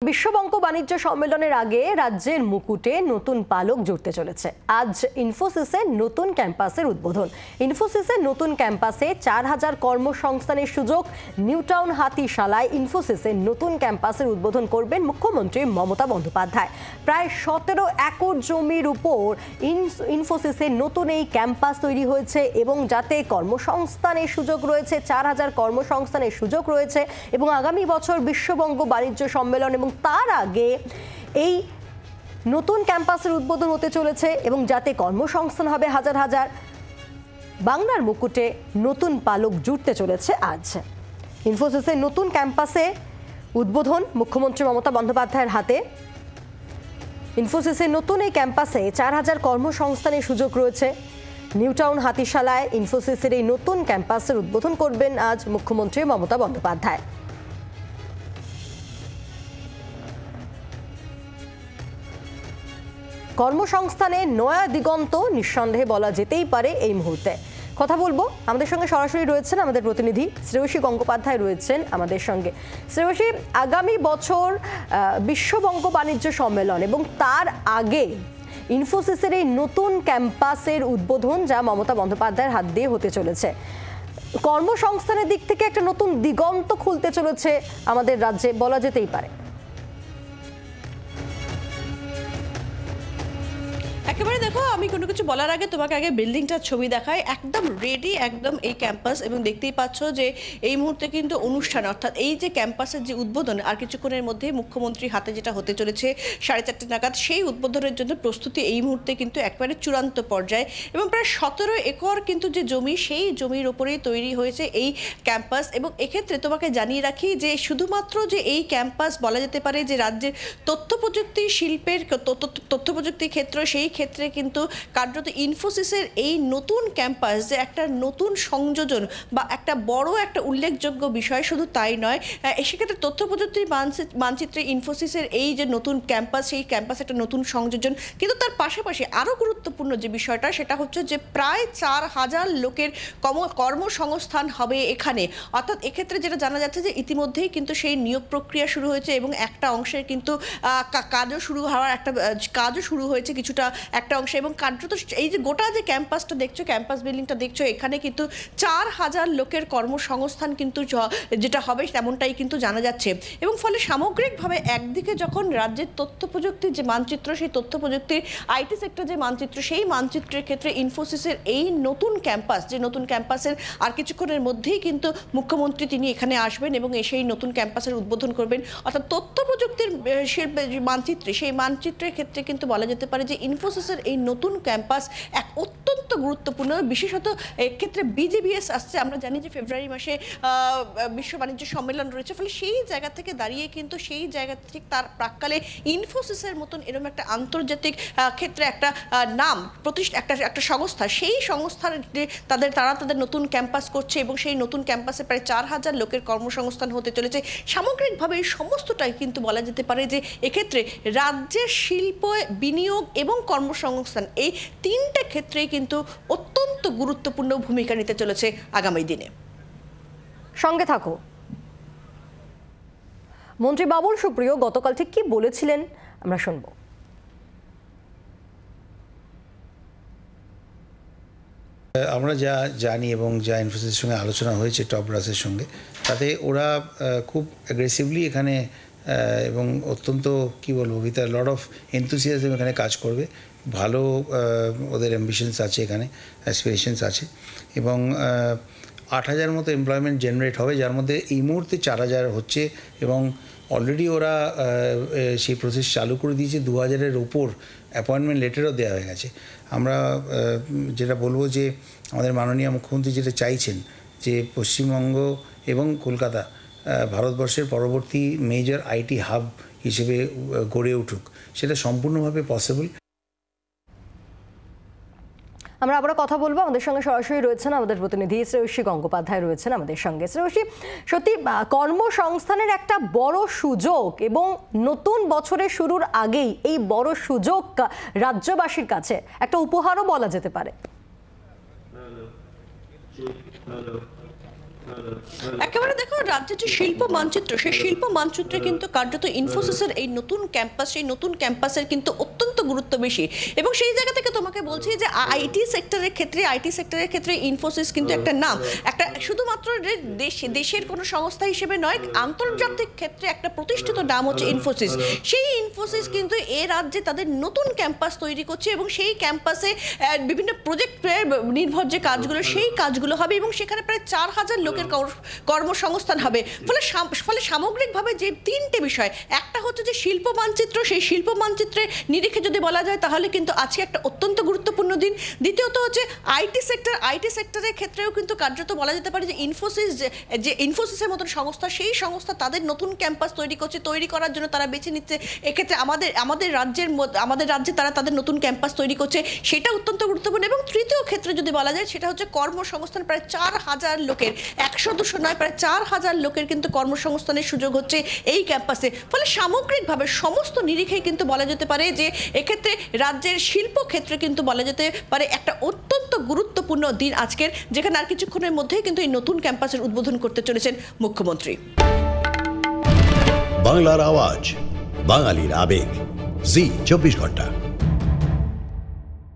বিশ্ব বঙ্গ বাণিজ্য সম্মেলনের আগে রাজ্যের মুকুটে নতুন পালক জুড়তে চলেছে। আজ ইনফোসিসের নতুন ক্যাম্পাসের উদ্বোধন। ইনফোসিসের নতুন ক্যাম্পাসে ৪,০০০ কর্মসংস্থানের সুযোগ। নিউটাউন হাতিশালায় ইনফোসিসের নতুন ক্যাম্পাসের উদ্বোধন করবেন মুখ্যমন্ত্রী মমতা বন্দ্যোপাধ্যায়। প্রায় ১৭ একর জমির উপর ইনফোসিসের নতুন এই ক্যাম্পাস তৈরি হয়েছে এবং যাতে কর্মসংস্থানের সুযোগ রয়েছে, ৪,০০০ কর্মসংস্থানের সুযোগ রয়েছে এবং আগামী বছর বিশ্ববঙ্গ বাণিজ্য সম্মেলন এবং তার আগে এই নতুন ক্যাম্পাসের উদ্বোধন হতে চলেছে এবং যাতে কর্মসংস্থান হবে হাজার হাজার। বাংলার মুকুটে নতুন পালক জুড়তে চলেছে আজ। ইনফোসিসের নতুন ক্যাম্পাসে উদ্বোধন মুখ্যমন্ত্রী মমতা বন্দ্যোপাধ্যায়ের হাতে। ইনফোসিসের নতুন এই ক্যাম্পাসে ৪,০০০ কর্মসংস্থানের সুযোগ রয়েছে। নিউটাউন হাতিশালায় ইনফোসিসের এই নতুন ক্যাম্পাসের উদ্বোধন করবেন আজ মুখ্যমন্ত্রী মমতা বন্দ্যোপাধ্যায়। কর্মসংস্থানে নয়া দিগন্ত নিঃসন্দেহে বলা যেতেই পারে এই মুহূর্তে। কথা বলবো, আমাদের সঙ্গে সরাসরি রয়েছেন আমাদের প্রতিনিধি শ্রেয়সী গঙ্গোপাধ্যায় রয়েছেন আমাদের সঙ্গে। শ্রেয়সী, আগামী বছর বিশ্ববঙ্গ বাণিজ্য সম্মেলন এবং তার আগে ইনফোসিসের এই নতুন ক্যাম্পাসের উদ্বোধন যা মমতা বন্দ্যোপাধ্যায়ের হাত দিয়ে হতে চলেছে, কর্মসংস্থানের দিক থেকে একটা নতুন দিগন্ত খুলতে চলেছে আমাদের রাজ্যে বলা যেতেই পারে। একেবারে দেখো, আমি কোনো কিছু বলার আগে তোমাকে আগে বিল্ডিংটার ছবি দেখাই। একদম রেডি একদম এই ক্যাম্পাস, এবং দেখতেই পাচ্ছ যে এই মুহূর্তে কিন্তু অনুষ্ঠান, অর্থাৎ এই যে ক্যাম্পাসের যে উদ্বোধন আর কিছুক্ষণের মধ্যে মুখ্যমন্ত্রীর হাতে যেটা হতে চলেছে 4:30 নাগাদ, সেই উদ্বোধনের জন্য প্রস্তুতি এই মুহূর্তে কিন্তু একবারে চূড়ান্ত পর্যায়ে। এবং প্রায় 17 একর কিন্তু যে জমি, সেই জমির ওপরেই তৈরি হয়েছে এই ক্যাম্পাস। এবং এক্ষেত্রে তোমাকে জানিয়ে রাখি যে শুধুমাত্র যে এই ক্যাম্পাস বলা যেতে পারে যে রাজ্যের তথ্য প্রযুক্তি শিল্পের তথ্য প্রযুক্তি ক্ষেত্র, সেই ক্ষেত্রে কিন্তু কার্যত ইনফোসিসের এই নতুন ক্যাম্পাস যে একটা নতুন সংযোজন বা একটা বড় একটা উল্লেখযোগ্য বিষয়, শুধু তাই নয়, সেক্ষেত্রে তথ্য প্রযুক্তির মানচিত্রে ইনফোসিসের এই যে নতুন ক্যাম্পাস, সেই ক্যাম্পাস একটা নতুন সংযোজন। কিন্তু তার পাশাপাশি আরও গুরুত্বপূর্ণ যে বিষয়টা, সেটা হচ্ছে যে প্রায় ৪,০০০ লোকের কর্মসংস্থান হবে এখানে। অর্থাৎ এক্ষেত্রে যেটা জানা যাচ্ছে যে ইতিমধ্যেই কিন্তু সেই নিয়োগ প্রক্রিয়া শুরু হয়েছে এবং একটা অংশের কিন্তু কাজও শুরু হয়েছে কিছুটা একটা অংশে। এবং কার্যত এই যে গোটা যে ক্যাম্পাসটা দেখছো, ক্যাম্পাস বিল্ডিংটা দেখছো, এখানে কিন্তু ৪,০০০ লোকের কর্মসংস্থান কিন্তু যেটা হবে তেমনটাই কিন্তু জানা যাচ্ছে। এবং ফলে সামগ্রিকভাবে একদিকে যখন রাজ্যের তথ্য প্রযুক্তির যে মানচিত্র, সেই তথ্য প্রযুক্তির আইটি সেক্টর যে মানচিত্র, সেই মানচিত্রের ক্ষেত্রে ইনফোসিসের এই নতুন ক্যাম্পাস, যে নতুন ক্যাম্পাসের আর কিছুক্ষণের মধ্যেই কিন্তু মুখ্যমন্ত্রী তিনি এখানে আসবেন এবং সেই নতুন ক্যাম্পাসের উদ্বোধন করবেন। অর্থাৎ তথ্য প্রযুক্তির শিল্পের মানচিত্রে, সেই মানচিত্রের ক্ষেত্রে কিন্তু বলা যেতে পারে যে ইনফোসিসের এই নতুন ক্যাম্পাস এক অত্যন্ত গুরুত্বপূর্ণ। বিশেষত এক্ষেত্রে বিজিবিএস আসছে, আমরা জানি যে ফেব্রুয়ারি মাসে বিশ্ব বাণিজ্য সম্মেলন রয়েছে। ফলে সেই জায়গা থেকে দাঁড়িয়ে কিন্তু সেই জায়গা থেকে তার প্রাক্কালে ইনফোসিসের মতন এরকম একটা আন্তর্জাতিক ক্ষেত্রে একটা নাম একটা সংস্থা, সেই সংস্থার তারা তাদের নতুন ক্যাম্পাস করছে এবং সেই নতুন ক্যাম্পাসে প্রায় ৪,০০০ লোকের কর্মসংস্থান হতে চলেছে। সামগ্রিকভাবে এই সমস্তটাই কিন্তু বলা যেতে পারে যে এক্ষেত্রে রাজ্যের শিল্প, বিনিয়োগ এবং কর্মসংস্থান, এই তিনটে ক্ষেত্রেই কিন্তু অত্যন্ত গুরুত্বপূর্ণ ভূমিকা নিতে চলেছে আগামী দিনে। সঙ্গে থাকো। মন্ত্রী বাবুল সুপ্রিয় গতকাল ঠিক কি বলেছিলেন আমরা শুনবো। আমরা যা জানি এবং যা ইনফোসিসের সঙ্গে আলোচনা হয়েছে টপ ব্রাসের সঙ্গে, তাতে ওরা খুব অ্যাগ্রেসিভলি এখানে এবং অত্যন্ত কি বলবো, with a lot of enthusiasm এখানে কাজ করবে। ভালো ওদের অ্যাম্বিশনস আছে, এখানে অ্যাসপিরেশনস আছে এবং ৮,০০০ মতো এমপ্লয়মেন্ট জেনারেট হবে, যার মধ্যে এই মুহূর্তে ৪,০০০ হচ্ছে এবং অলরেডি ওরা সেই প্রসেস চালু করে দিয়েছে। ২,০০০-এর ওপর অ্যাপয়েন্টমেন্ট লেটারও দেওয়া হয়ে গেছে। আমরা যেটা বলবো যে আমাদের মাননীয় মুখ্যমন্ত্রী যেটা চাইছেন যে পশ্চিমবঙ্গ এবং কলকাতা ভারতবর্ষের পরবর্তী মেজর আইটি হাব হিসেবে গড়ে উঠুক, সেটা সম্পূর্ণভাবে পসিবল। আমরা আবারও কথা বলবো, আমাদের সঙ্গে সরাসরি রয়েছেন আমাদের প্রতিনিধি শ্রেয়সী গঙ্গোপাধ্যায় রয়েছেন আমাদের সঙ্গে। শ্রেয়সী, সত্যি কর্মসংস্থানের একটা বড় সুযোগ এবং নতুন বছরের শুরুর আগেই এই বড় সুযোগ রাজ্যবাসীর কাছে একটা উপহারও বলা যেতে পারে। একেবারে দেখো, রাজ্যের যে শিল্প মানচিত্র, সেই শিল্প মানচিত্রে কিন্তু কার্যত ইনফোসিসের এই নতুন ক্যাম্পাস, সেই নতুন ক্যাম্পাসের কিন্তু অত্যন্ত গুরুত্ব বেশি। এবং সেই জায়গা থেকে তোমাকে বলছি যে আইটি সেক্টরের ক্ষেত্রে ইনফোসিস কিন্তু একটা নাম, একটা শুধুমাত্র দেশের কোনো সংস্থা হিসেবে নয়, আন্তর্জাতিক ক্ষেত্রে একটা প্রতিষ্ঠিত নাম হচ্ছে ইনফোসিস। সেই ইনফোসিস কিন্তু এ রাজ্যে তাদের নতুন ক্যাম্পাস তৈরি করছে এবং সেই ক্যাম্পাসে বিভিন্ন প্রজেক্টের নির্ভর যে কাজগুলো, সেই কাজগুলো হবে এবং সেখানে প্রায় 4,000 লোকের কর্মসংস্থান হবে। ফলে সামগ্রিকভাবে যে তিনটে বিষয়, একটা হচ্ছে যে শিল্প মানচিত্র, সেই শিল্প মানচিত্রের নিরিখে যদি বলা যায় তাহলে কিন্তু আজকে একটা অত্যন্ত গুরুত্বপূর্ণ দিন। দ্বিতীয়ত হচ্ছে আইটি সেক্টরের ক্ষেত্রেও কিন্তু কার্যত বলা যেতে পারে যে ইনফোসিসের মতন সংস্থা, সেই সংস্থা তাদের নতুন ক্যাম্পাস তৈরি করার জন্য তারা বেছে নিচ্ছে। এক্ষেত্রে আমাদের রাজ্যে তারা তাদের নতুন ক্যাম্পাস তৈরি করছে, সেটা অত্যন্ত গুরুত্বপূর্ণ। এবং তৃতীয় ক্ষেত্রে যদি বলা যায় সেটা হচ্ছে কর্মসংস্থান, প্রায় 4,000 লোকের, 100-200 নয়, প্রায় 4,000 লোকের কিন্তু কর্মসংস্থানের সুযোগ হচ্ছে এই ক্যাম্পাসে। ফলে সামগ্রিকভাবে সমস্ত নিরিখে কিন্তু বলা যেতে পারে যে এক্ষেত্রে রাজ্যের শিল্প ক্ষেত্রে কিন্তু বলা যেতে পারে একটা অত্যন্ত গুরুত্বপূর্ণ দিন আজকের, যেখানে আর কিছুক্ষণের মধ্যেই কিন্তু এই নতুন ক্যাম্পাসের উদ্বোধন করতে চলেছেন মুখ্যমন্ত্রী। বাংলার আওয়াজ, বাঙালির আবেগ, জি 24 ঘন্টা।